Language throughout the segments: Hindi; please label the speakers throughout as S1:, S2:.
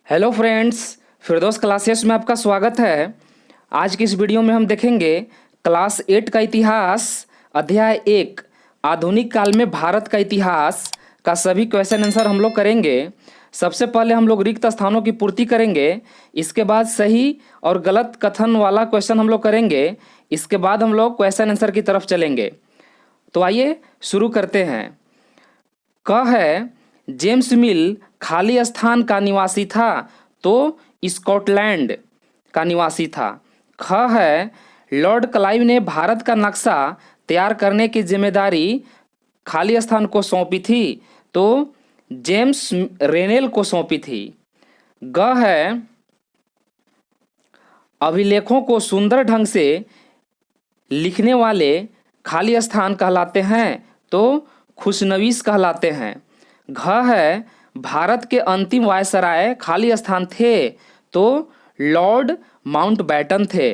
S1: हेलो फ्रेंड्स, फिरदौस क्लासेस में आपका स्वागत है। आज की इस वीडियो में हम देखेंगे क्लास 8 का इतिहास, अध्याय 1 आधुनिक काल में भारत का इतिहास का सभी क्वेश्चन आंसर हम लोग करेंगे। सबसे पहले हम लोग रिक्त स्थानों की पूर्ति करेंगे, इसके बाद सही और गलत कथन वाला क्वेश्चन हम लोग करेंगे, इसके बाद हम लोग क्वेश्चन आंसर की तरफ चलेंगे। तो आइए शुरू करते हैं। क है जेम्स मिल खाली स्थान का निवासी था, तो स्कॉटलैंड का निवासी था। ख है लॉर्ड क्लाइव ने भारत का नक्शा तैयार करने की जिम्मेदारी खाली स्थान को सौंपी थी, तो जेम्स रेनेल को सौंपी थी। ग है अभिलेखों को सुंदर ढंग से लिखने वाले खाली स्थान कहलाते हैं, तो खुशनवीस कहलाते हैं। घ है भारत के अंतिम वायसराय खाली स्थान थे, तो लॉर्ड माउंटबेटन थे।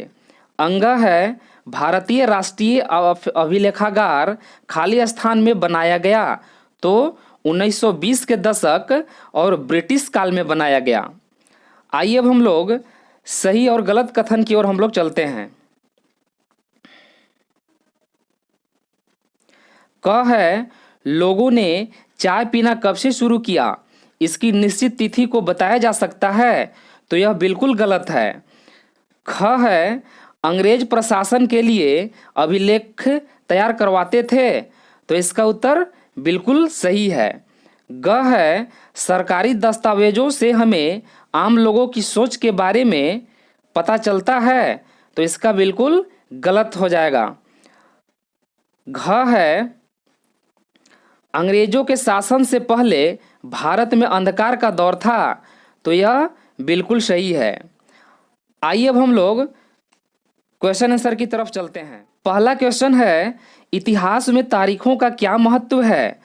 S1: अंग है भारतीय राष्ट्रीय अभिलेखागार खाली स्थान में बनाया गया, तो 1920 के दशक और ब्रिटिश काल में बनाया गया। आइए अब हम लोग सही और गलत कथन की ओर हम लोग चलते हैं। क है लोगों ने चाय पीना कब से शुरू किया, इसकी निश्चित तिथि को बताया जा सकता है, तो यह बिल्कुल गलत है। ख है अंग्रेज प्रशासन के लिए अभिलेख तैयार करवाते थे, तो इसका उत्तर बिल्कुल सही है। ग है सरकारी दस्तावेजों से हमें आम लोगों की सोच के बारे में पता चलता है, तो इसका बिल्कुल गलत हो जाएगा। घ है अंग्रेजों के शासन से पहले भारत में अंधकार का दौर था, तो यह बिल्कुल सही है। आइए अब हम लोग क्वेश्चन आंसर की तरफ चलते हैं। पहला क्वेश्चन है इतिहास में तारीखों का क्या महत्व है।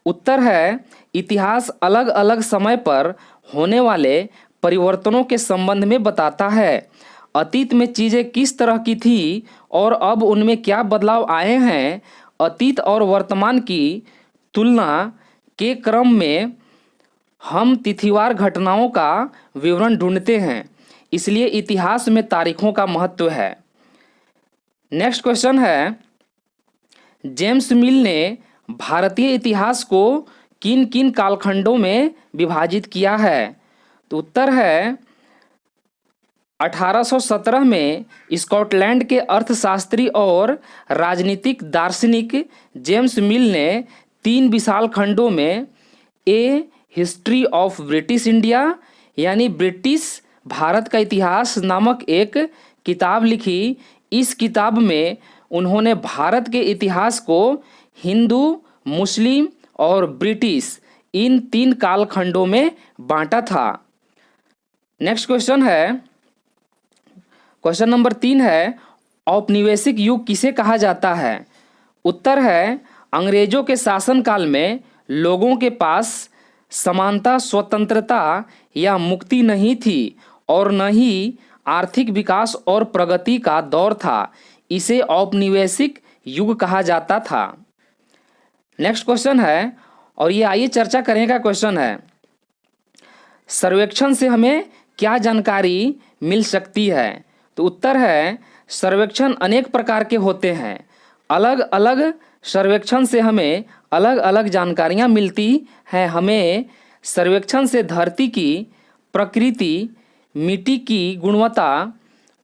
S1: उत्तर है इतिहास अलग अलग समय पर होने वाले परिवर्तनों के संबंध में बताता है। अतीत में चीज़ें किस तरह की थी और अब उनमें क्या बदलाव आए हैं। अतीत और वर्तमान की तुलना के क्रम में हम तिथिवार घटनाओं का विवरण ढूंढते हैं, इसलिए इतिहास में तारीखों का महत्व है। नेक्स्ट क्वेश्चन है जेम्स मिल ने भारतीय इतिहास को किन किन कालखंडों में विभाजित किया है। तो उत्तर है 1817 में स्कॉटलैंड के अर्थशास्त्री और राजनीतिक दार्शनिक जेम्स मिल ने 3 विशाल खंडों में ए हिस्ट्री ऑफ ब्रिटिश इंडिया यानी ब्रिटिश भारत का इतिहास नामक एक किताब लिखी। इस किताब में उन्होंने भारत के इतिहास को हिंदू, मुस्लिम और ब्रिटिश इन 3 कालखंडों में बांटा था। नेक्स्ट क्वेश्चन है, क्वेश्चन नंबर 3 है औपनिवेशिक युग किसे कहा जाता है। उत्तर है अंग्रेजों के शासनकाल में लोगों के पास समानता, स्वतंत्रता या मुक्ति नहीं थी और न ही आर्थिक विकास और प्रगति का दौर था। इसे औपनिवेशिक युग कहा जाता था। नेक्स्ट क्वेश्चन है और ये आइए चर्चा करने का क्वेश्चन है सर्वेक्षण से हमें क्या जानकारी मिल सकती है। तो उत्तर है सर्वेक्षण अनेक प्रकार के होते हैं। अलग अलग सर्वेक्षण से हमें अलग अलग जानकारियाँ मिलती हैं। हमें सर्वेक्षण से धरती की प्रकृति, मिट्टी की गुणवत्ता,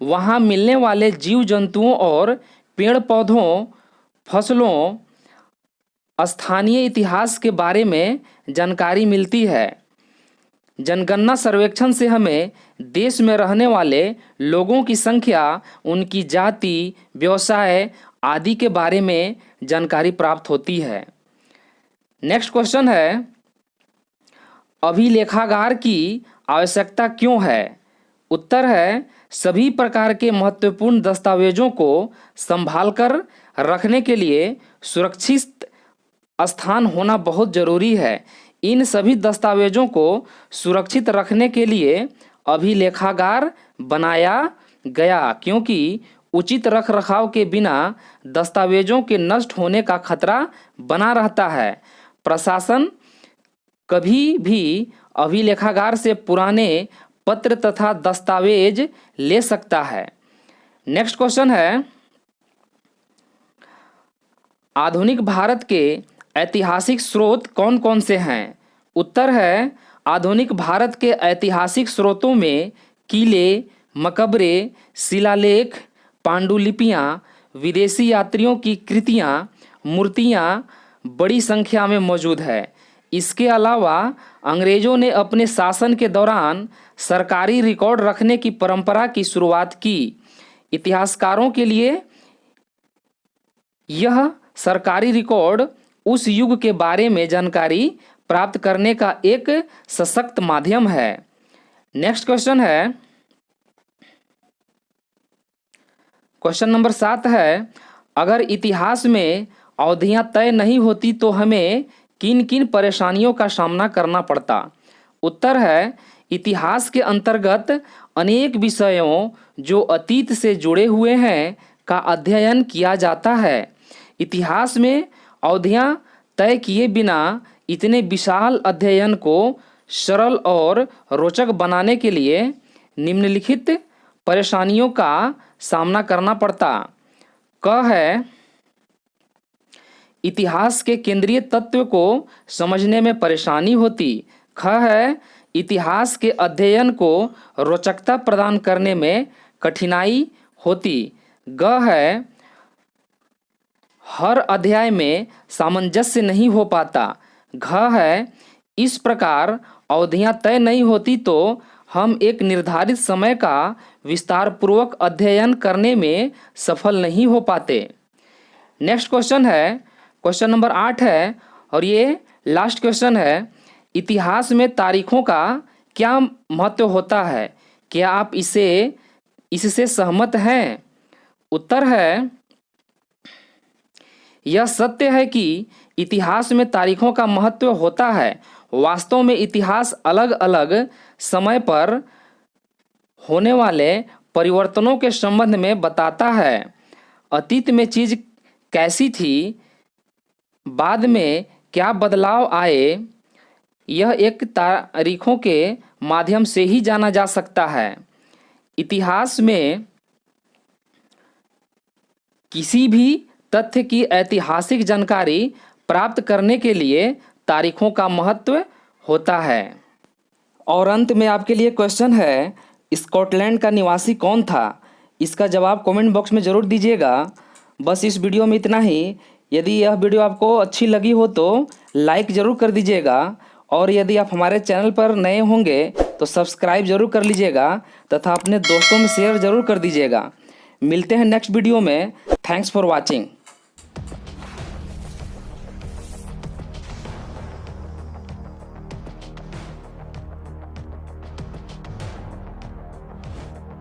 S1: वहाँ मिलने वाले जीव जंतुओं और पेड़ पौधों, फसलों, स्थानीय इतिहास के बारे में जानकारी मिलती है। जनगणना सर्वेक्षण से हमें देश में रहने वाले लोगों की संख्या, उनकी जाति, व्यवसाय आदि के बारे में जानकारी प्राप्त होती है। नेक्स्ट क्वेश्चन है अभिलेखागार की आवश्यकता क्यों है। उत्तर है सभी प्रकार के महत्वपूर्ण दस्तावेजों को संभालकर रखने के लिए सुरक्षित स्थान होना बहुत जरूरी है। इन सभी दस्तावेजों को सुरक्षित रखने के लिए अभिलेखागार बनाया गया, क्योंकि उचित रखरखाव के बिना दस्तावेजों के नष्ट होने का खतरा बना रहता है। प्रशासन कभी भी अभिलेखागार से पुराने पत्र तथा दस्तावेज ले सकता है। नेक्स्ट क्वेश्चन है, आधुनिक भारत के ऐतिहासिक स्रोत कौन कौन से हैं? उत्तर है, आधुनिक भारत के ऐतिहासिक स्रोतों में किले, मकबरे, शिलालेख, पांडुलिपियाँ, विदेशी यात्रियों की कृतियाँ, मूर्तियाँ बड़ी संख्या में मौजूद है। इसके अलावा अंग्रेजों ने अपने शासन के दौरान सरकारी रिकॉर्ड रखने की परंपरा की शुरुआत की। इतिहासकारों के लिए यह सरकारी रिकॉर्ड उस युग के बारे में जानकारी प्राप्त करने का एक सशक्त माध्यम है। नेक्स्ट क्वेश्चन है, क्वेश्चन नंबर 7 है, अगर इतिहास में अवधियां तय नहीं होती तो हमें किन किन परेशानियों का सामना करना पड़ता? उत्तर है, इतिहास के अंतर्गत अनेक विषयों जो अतीत से जुड़े हुए हैं का अध्ययन किया जाता है। इतिहास में अवधियां तय किए बिना इतने विशाल अध्ययन को सरल और रोचक बनाने के लिए निम्नलिखित परेशानियों का सामना करना पड़ता। क है, इतिहास के केंद्रीय तत्व को समझने में परेशानी होती। ख है, इतिहास के अध्ययन को रोचकता प्रदान करने में कठिनाई होती। ग है, हर अध्याय में सामंजस्य नहीं हो पाता। घ है, इस प्रकार अवधियां तय नहीं होती तो हम एक निर्धारित समय का विस्तार पूर्वक अध्ययन करने में सफल नहीं हो पाते। नेक्स्ट क्वेश्चन है, क्वेश्चन नंबर 8 है और ये लास्ट क्वेश्चन है, इतिहास में तारीखों का क्या महत्व होता है? क्या आप इससे सहमत हैं? उत्तर है, यह सत्य है कि इतिहास में तारीखों का महत्व होता है। वास्तव में इतिहास अलग अलग समय पर होने वाले परिवर्तनों के संबंध में बताता है। अतीत में चीज कैसी थी, बाद में क्या बदलाव आए, यह एक तारीखों के माध्यम से ही जाना जा सकता है। इतिहास में किसी भी तथ्य की ऐतिहासिक जानकारी प्राप्त करने के लिए तारीखों का महत्व होता है। और अंत में आपके लिए क्वेश्चन है, स्कॉटलैंड का निवासी कौन था? इसका जवाब कमेंट बॉक्स में ज़रूर दीजिएगा। बस इस वीडियो में इतना ही। यदि यह वीडियो आपको अच्छी लगी हो तो लाइक ज़रूर कर दीजिएगा और यदि आप हमारे चैनल पर नए होंगे तो सब्सक्राइब ज़रूर कर लीजिएगा तथा अपने दोस्तों में शेयर ज़रूर कर दीजिएगा। मिलते हैं नेक्स्ट वीडियो में। Thanks for watching.